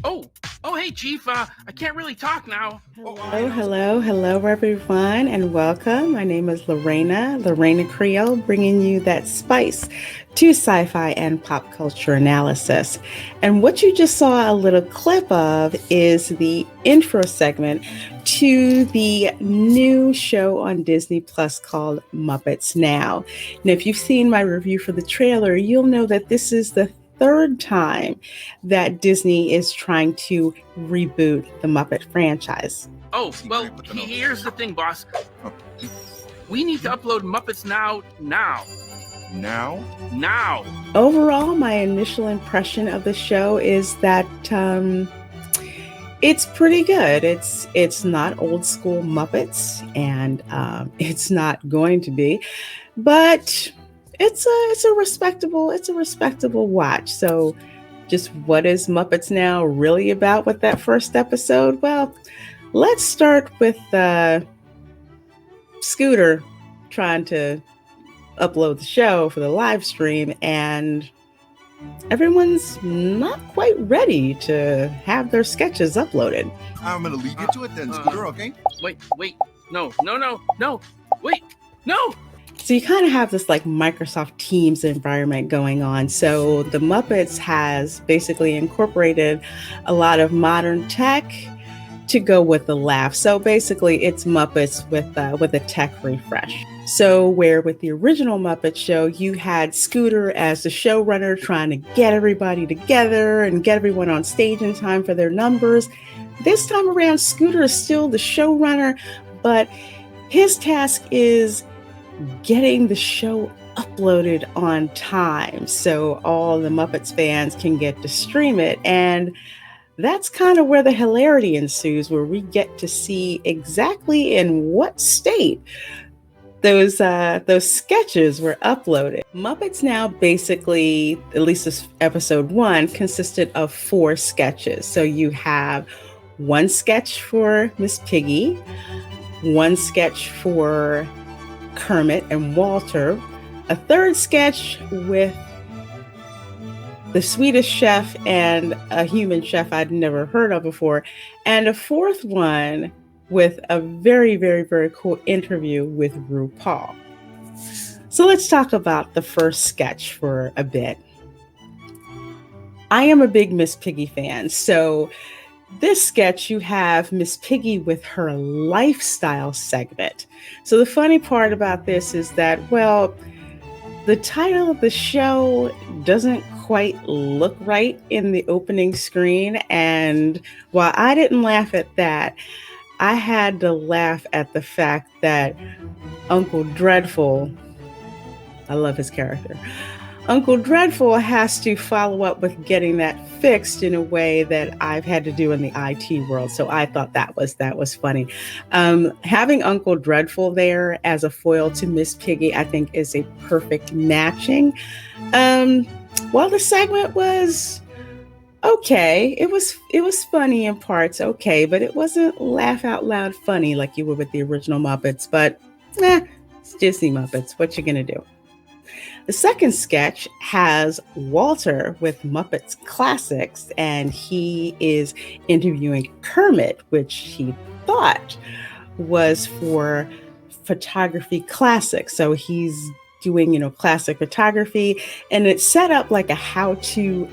Oh, hey, Chief. I can't really talk now. Hello, everyone, and welcome. My name is Reina Creole, bringing you that spice to sci fi and pop culture analysis. And what you just saw a little clip of is the intro segment to the new show on Disney Plus called Muppets Now. And if you've seen my review for the trailer, you'll know that this is the third time that Disney is trying to reboot the Muppet franchise. Oh, well, here's the thing, boss. We need to upload Muppets Now. Now. Overall, my initial impression of the show is that it's pretty good. It's not old school Muppets, and it's not going to be, but it's a respectable watch. So, just what is Muppets Now really about with that first episode? Well, let's start with Scooter trying to upload the show for the live stream, and everyone's not quite ready to have their sketches uploaded. I'm going to leave you to it then, Scooter, okay? Wait. No. Wait, no! So you kind of have this like Microsoft Teams environment going on. So the Muppets has basically incorporated a lot of modern tech to go with the laugh. So basically it's Muppets with a tech refresh. So where with the original Muppet show, you had Scooter as the showrunner trying to get everybody together and get everyone on stage in time for their numbers. This time around, Scooter is still the showrunner, but his task is getting the show uploaded on time so all the Muppets fans can get to stream it. And that's kind of where the hilarity ensues, where we get to see exactly in what state those sketches were uploaded. Muppets Now basically, at least this episode 1, consisted of 4 sketches. So you have one sketch for Miss Piggy, one sketch for Kermit and Walter, a third sketch with the Swedish chef and a human chef I'd never heard of before, and a fourth one with a very, very, very cool interview with RuPaul. So let's talk about the first sketch for a bit. I am a big Miss Piggy fan, so this sketch, you have Miss Piggy with her lifestyle segment. So the funny part about this is that, well, the title of the show doesn't quite look right in the opening screen. And while I didn't laugh at that, I had to laugh at the fact that Uncle Dreadful, I love his character, Uncle Dreadful has to follow up with getting that fixed in a way that I've had to do in the IT world. So I thought that was funny. Having Uncle Dreadful there as a foil to Miss Piggy, I think, is a perfect matching. While the segment was okay, it was funny in parts, okay, but it wasn't laugh out loud funny like you would with the original Muppets. But it's Disney Muppets. What you gonna do? The second sketch has Walter with Muppets Classics, and he is interviewing Kermit, which he thought was for photography classics. So he's doing, classic photography, and it's set up like a how-to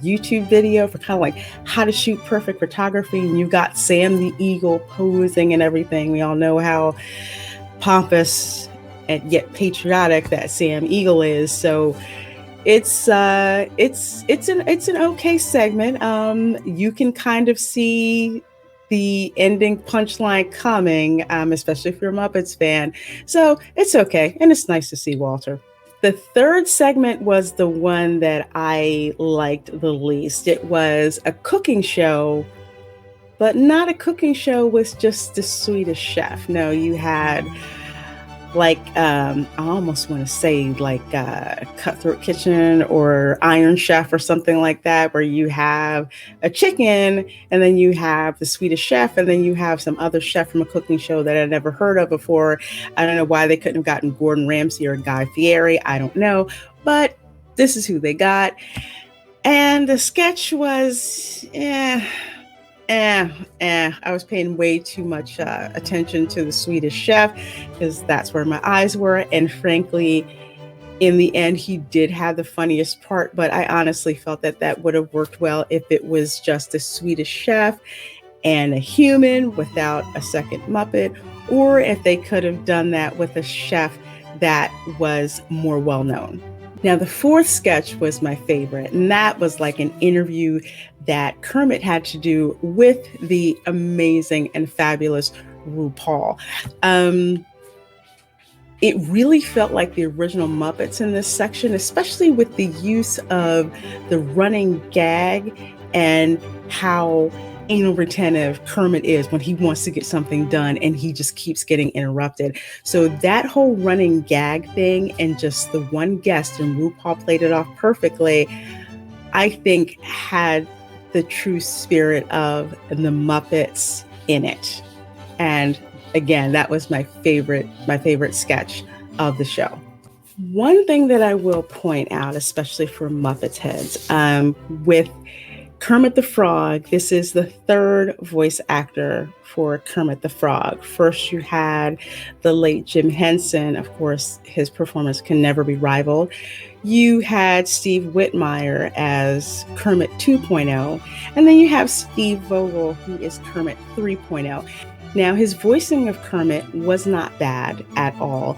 YouTube video for kind of like how to shoot perfect photography. And you've got Sam the Eagle posing and everything. We all know how pompous and yet patriotic that Sam Eagle is. So it's an okay segment. You can kind of see the ending punchline coming, especially if you're a Muppets fan. So it's okay, and it's nice to see Walter. The third segment was the one that I liked the least. It was a cooking show, but not a cooking show with just the Swedish chef. No, you had like I almost want to say like Cutthroat Kitchen or Iron Chef or something like that, where you have a chicken and then you have the Swedish chef and then you have some other chef from a cooking show that I'd never heard of before. I don't know why they couldn't have gotten Gordon Ramsay or Guy Fieri. I don't know, but this is who they got. And the sketch was, I was paying way too much attention to the Swedish chef because that's where my eyes were. And frankly, in the end, he did have the funniest part, but I honestly felt that that would have worked well if it was just a Swedish chef and a human without a second Muppet, or if they could have done that with a chef that was more well-known. Now, the fourth sketch was my favorite, and that was like an interview that Kermit had to do with the amazing and fabulous RuPaul. It really felt like the original Muppets in this section, especially with the use of the running gag and how anal retentive Kermit is when he wants to get something done and he just keeps getting interrupted. So that whole running gag thing and just the one guest, and RuPaul played it off perfectly, I think had the true spirit of the Muppets in it. And again, that was my favorite sketch of the show. One thing that I will point out, especially for Muppets heads, with Kermit the Frog, this is the third voice actor for Kermit the Frog. First, you had the late Jim Henson. Of course, his performance can never be rivaled. You had Steve Whitmire as Kermit 2.0, and then you have Steve Vogel, who is Kermit 3.0. Now, his voicing of Kermit was not bad at all.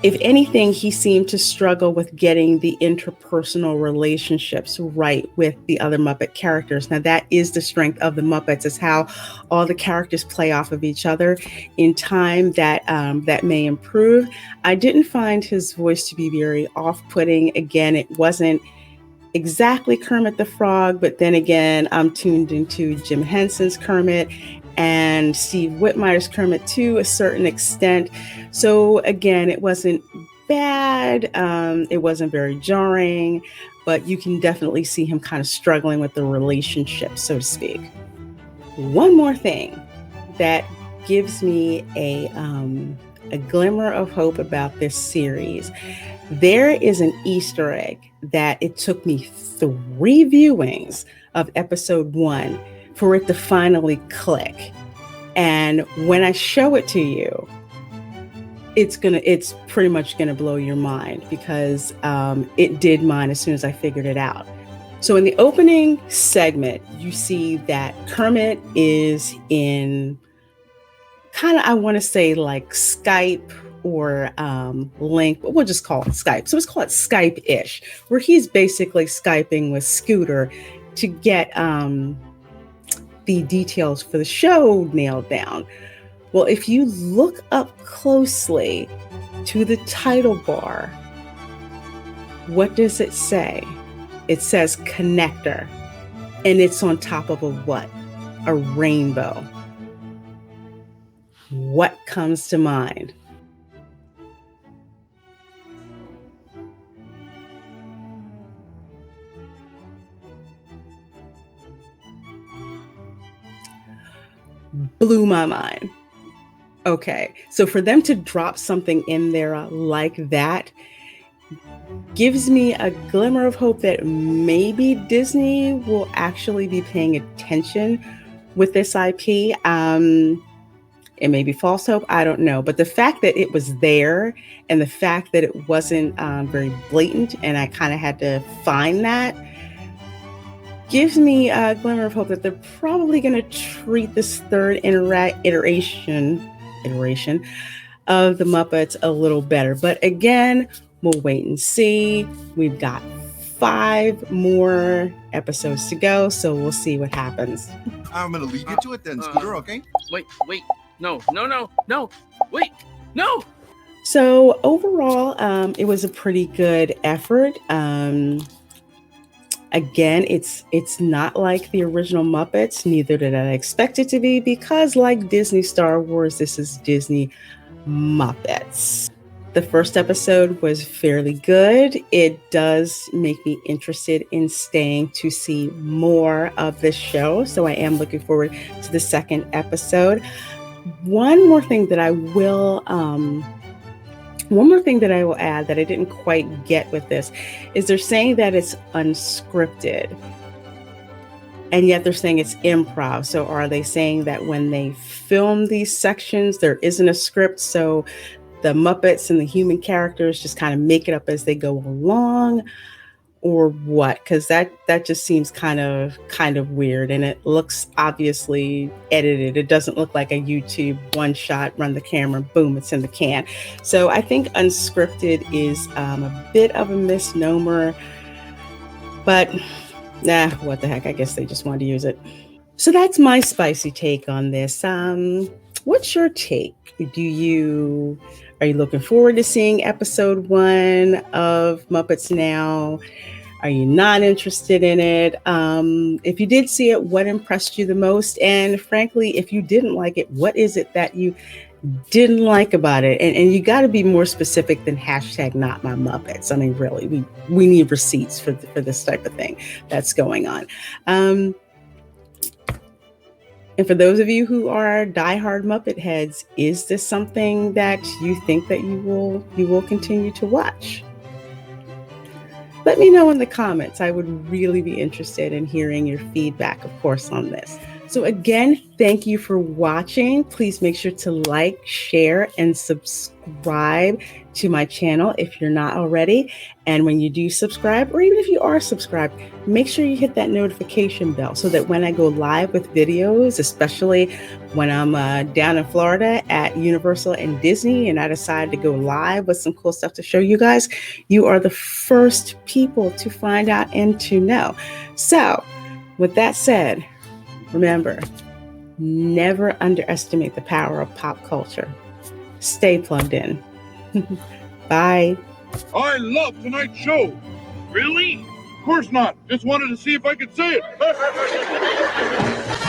If anything, he seemed to struggle with getting the interpersonal relationships right with the other Muppet characters. Now, that is the strength of the Muppets, is how all the characters play off of each other. In time, that may improve. I didn't find his voice to be very off-putting. Again, it wasn't exactly Kermit the Frog, but then again, I'm tuned into Jim Henson's Kermit and Steve Whitmire's Kermit to a certain extent. So again, it wasn't bad. It wasn't very jarring, but you can definitely see him kind of struggling with the relationship, so to speak. One more thing that gives me a glimmer of hope about this series. There is an Easter egg that it took me 3 viewings of episode 1 for it to finally click. And when I show it to you, it's pretty much gonna blow your mind, because it did mine as soon as I figured it out. So in the opening segment, you see that Kermit is in kind of, I want to say like Skype or Link, but we'll just call it Skype. So let's call it Skype-ish, where he's basically Skyping with Scooter to get the details for the show nailed down. Well, if you look up closely to the title bar, what does it say? It says connector, and it's on top of a what? A rainbow. What comes to mind? Blew my mind. Okay, so for them to drop something in there like that gives me a glimmer of hope that maybe Disney will actually be paying attention with this IP. It may be false hope, I don't know. But the fact that it was there and the fact that it wasn't very blatant, and I kind of had to find that, gives me a glimmer of hope that they're probably going to treat this third iteration of the Muppets a little better. But again, we'll wait and see. We've got 5 more episodes to go, so we'll see what happens. I'm going to leave you to it then, Scooter, okay? Wait. No. Wait, no. So overall, it was a pretty good effort. Again, it's not like the original Muppets, neither did I expect it to be, because like Disney Star Wars, this is Disney Muppets. The first episode was fairly good. It does make me interested in staying to see more of this show, so I am looking forward to the second episode. One more thing that I will One more thing that I will add that I didn't quite get with this is they're saying that it's unscripted, and yet they're saying it's improv. So are they saying that when they film these sections, there isn't a script, so the Muppets and the human characters just kind of make it up as they go along, or what? Because that just seems kind of weird, and it looks obviously edited. It doesn't look like a YouTube one shot, run the camera, boom, it's in the can. So I think unscripted is a bit of a misnomer, but what the heck? I guess they just wanted to use it. So that's my spicy take on this. What's your take? Are you looking forward to seeing episode 1 of Muppets Now? Are you not interested in it? If you did see it, what impressed you the most? And frankly, if you didn't like it, what is it that you didn't like about it? And you got to be more specific than #NotMyMuppets. I mean, really, we need receipts for this type of thing that's going on. And for those of you who are diehard Muppet heads, is this something that you think that you will continue to watch? Let me know in the comments. I would really be interested in hearing your feedback, of course, on this. So again, thank you for watching. Please make sure to like, share, and subscribe to my channel if you're not already. And when you do subscribe, or even if you are subscribed, make sure you hit that notification bell so that when I go live with videos, especially when I'm down in Florida at Universal and Disney, and I decide to go live with some cool stuff to show you guys, you are the first people to find out and to know. So with that said, remember, never underestimate the power of pop culture. Stay plugged in. Bye. I love tonight's show. Really? Of course not. Just wanted to see if I could say it.